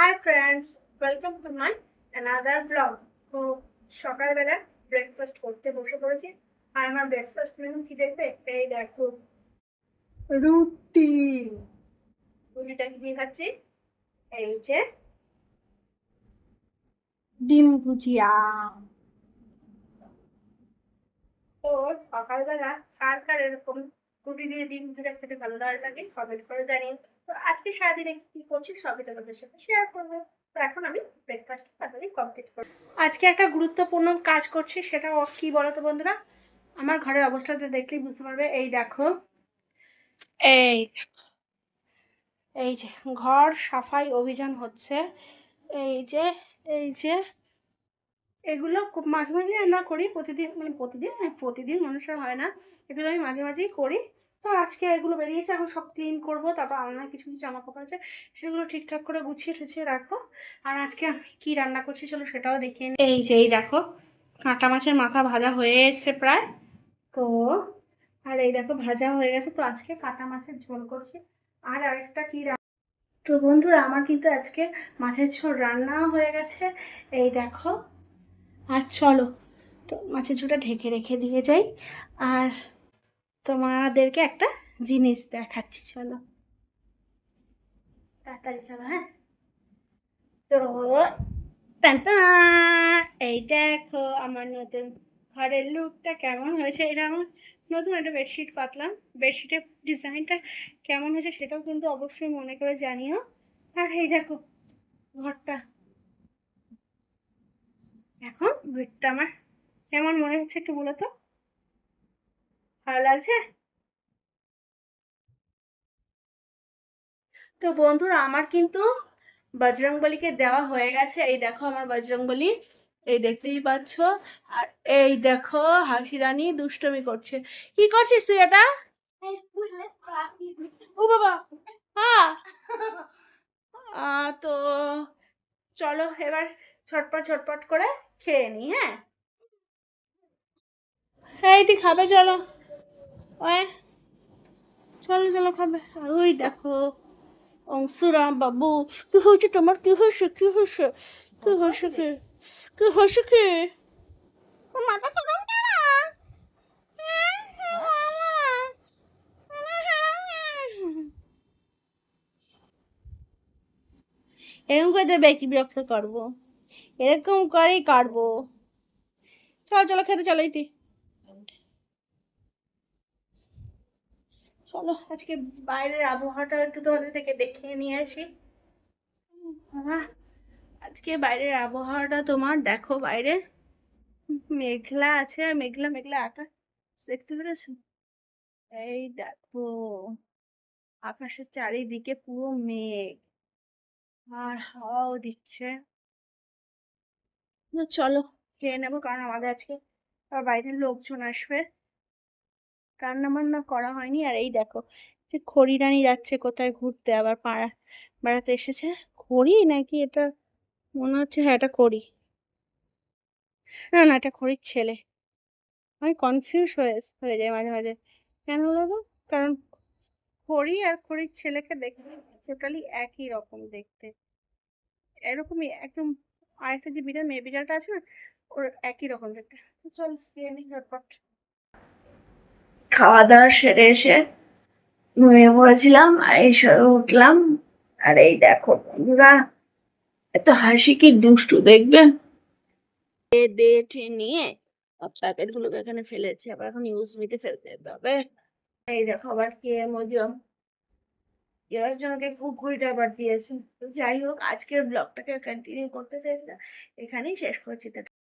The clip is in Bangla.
Hi friends, welcome to my another blog. তো সকালবেলা ব্রেকফাস্ট করতে বসে পড়েছি। আর আমার ব্রেকফাস্ট মেনু কি দেখবে? এই দেখো, রুটি। রুটিটা কি দিয়ে খাচ্ছি? এই যে ডিম ভুজিয়া। তো সকালবেলা কার কার এরকম রুটি দিয়ে ডিম ভুজিয়া খেতে ভালো লাগে কমেন্ট করে জানিয়ে। তো আজকে সারাদিনে কি করছি সবই তোমাদের সাথে শেয়ার করবো। তো এখন আমি ব্রেকফাস্ট তাড়াতাড়ি কমপ্লিট করবো। আজকে একটা গুরুত্বপূর্ণ কাজ করছি, সেটা কি বলতো বন্ধুরা? আমার ঘরের অবস্থাটা দেখলেই বুঝতে পারবে। এই দেখো, এই এই যে ঘর সাফাই অভিযান হচ্ছে। এই যে এই যে এগুলো খুব মাঝে মাঝে আমরা করি, প্রতিদিন মানে প্রতিদিন মানুষের হয় না, এগুলো আমি মাঝে মাঝেই করি। তো আজকে এগুলো বেরিয়েছে, এখন সব ক্লিন করবো, তারপর আলনায় কিছু কিছু জামা কাপড় আছে, সেগুলো ঠিকঠাক করে গুছিয়ে টুছিয়ে রাখবো। আর আজকে আমি কী রান্না করছি চলো সেটাও দেখিয়ে নিই। এই যে এই দেখো, কাঁটা মাছের মাথা ভাজা হয়ে এসছে প্রায়। তো আর এই দেখো ভাজা হয়ে গেছে। তো আজকে কাঁটা মাছের ঝোল করছি। আর আরেকটা কি, তো বন্ধুরা আমার কিন্তু আজকে মাছের ঝোল রান্নাও হয়ে গেছে। এই দেখো, আর চলো তো মাছের ঝোলটা ঢেকে রেখে দিয়ে যাই। আর তোমাদেরকে একটা জিনিস দেখাচ্ছি, চলো তাড়াতাড়ি চলো। হ্যাঁ, তো টানটা, এই দেখো আমার নতুন ঘরের লুকটা কেমন হয়েছে। এটা আমার নতুন একটা বেডশিট পাতলাম। বেডশিটের ডিজাইনটা কেমন হয়েছে সেটাও কিন্তু অবশ্যই মনে করে জানিও। আর এই দেখো ঘরটা, এখন বেডটা আমার কেমন মনে হচ্ছে একটু বলো তো, ভালো লাগছে? তো বন্ধুরা আমার কিন্তু বজরংবলীকে দেওয়া হয়ে গেছে। এই দেখো আমার বজরংবলী, এই দেখতেই পাচ্ছ। আর এই দেখো হাসি রানী দুষ্টমি করছে। কি করছিস তুই এটা? ও বাবা, হ্যাঁ। তো চলো এবার ছটপট ছটপট করে খেয়ে নি। হ্যাঁ, এই তুই খাবে? চলো ওই, চলো চলো খাবে। ওই দেখো অংশুরাম বাবু, কি হয়েছে তোমার? কি হয়েছে? কি হয়েছে? কি হয়েছে? কি কি হয়েছে? কি মাথা গরম কেন? এরকম করে তোর ব্যক্তি বিরক্ত করবো, এরকম করেই কাটবো। চলো চলো খেতে চলো ইতি। চলো আজকে বাইরের আবহাওয়াটা একটু তোমাদের থেকে দেখিয়ে নিয়ে আসি। বাবা, আজকে বাইরের আবহাওয়াটা তোমার দেখো, বাইরে মেঘলা আছে, আর মেঘলা মেঘলা আকাশ দেখতে পেরেছো? এই দেখো আকাশের চারিদিকে পুরো মেঘ, আর হাওয়াও দিচ্ছে। তো চলো খেয়ে নেবো, কারণ আমাদের আজকে বাইরের লোকজন আসবে, রান্না বান্না করা হয়নি। আর এই দেখো যে খড়িরানি যাচ্ছে কোথায় ঘুরতে, আবার পাড়া বেড়াতে এসেছে। খড়ি নাকি এটা, মনে হচ্ছে হ্যাঁ এটা খড়ি, না না এটা খড়ির ছেলে। আমি কনফিউজ হয়ে যায় মাঝে মাঝে, কেন বলবো? কারণ খড়ি আর খড়ির ছেলেকে দেখতে টোটালি একই রকম দেখতে, এরকমই একদম। আরেকটা যে বিড়াল, মেয়ে বিড়ালটা আছে না, ওর একই রকম দেখতে। তো চল খেয়ে নি ঝটপট। খাওয়া দাওয়া সেরে এসে ঘুমিয়ে পড়েছিলাম, আর এই সবে উঠলাম। আর এই দেখো বন্ধুরা, এত হাসি কি দুষ্টু দেখবে। ডেটে নিয়ে প্যাকেট গুলোকে এখানে ফেলেছে, আবার এখন ইউজ মিতে ফেলতে যেতে হবে। এই দেখো আবার কে মজিয়ম, কেউ একজনকে ঘুড়িটা আবার দিয়েছে। তো যাই হোক, আজকের ব্লগটাকে কন্টিনিউ করতে চাইছি না, এখানেই শেষ করছি।